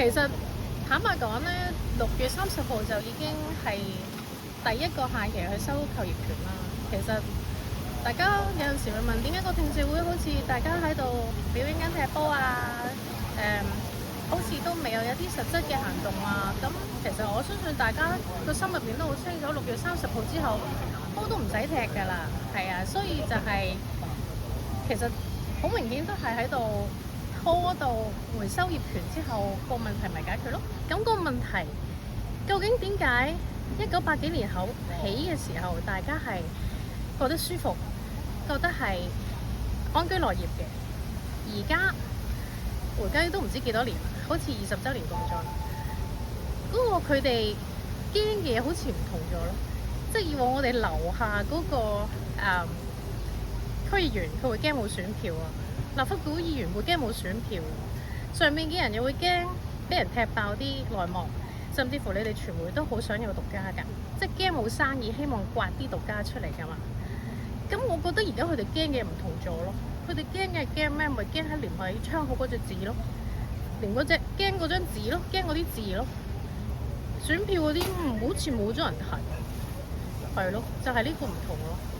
其實坦白講咧，6月30號就已經係第一個限期去收球業權啦。其實大家有陣時會問點解個聽證會好似大家喺度表演緊踢波啊？好似都未有一啲實質嘅行動啊。咁其實我相信大家個心入邊都好清楚，6月30號之後波都唔使踢㗎啦。係啊，所以就係、其實好明顯都係喺度拖到回收業權之後，個問題咪解決咯。咁個問題究竟點解1980幾年後起嘅時候，大家係覺得舒服，覺得係安居樂業嘅？而家回歸都唔知幾多年，好似20週年咁咗。嗰個佢哋驚嘅嘢好似唔同咗咯。即係以往我哋樓下嗰個區議員佢會驚冇選票啊，立法會議員會驚冇選票，上面嘅人又會驚俾人踢爆啲內幕，甚至乎你哋傳媒都好想有獨家㗎，即係驚冇生意，希望刮啲獨家出嚟㗎嘛。咁我覺得而家佢哋驚嘅唔同咗咯，佢哋驚嘅驚咩？咪驚喺聯繫窗口嗰隻字咯，連嗰隻驚嗰張紙咯，驚嗰啲字咯，選票嗰啲好似冇咗人提，係咯，就係呢個唔同咯。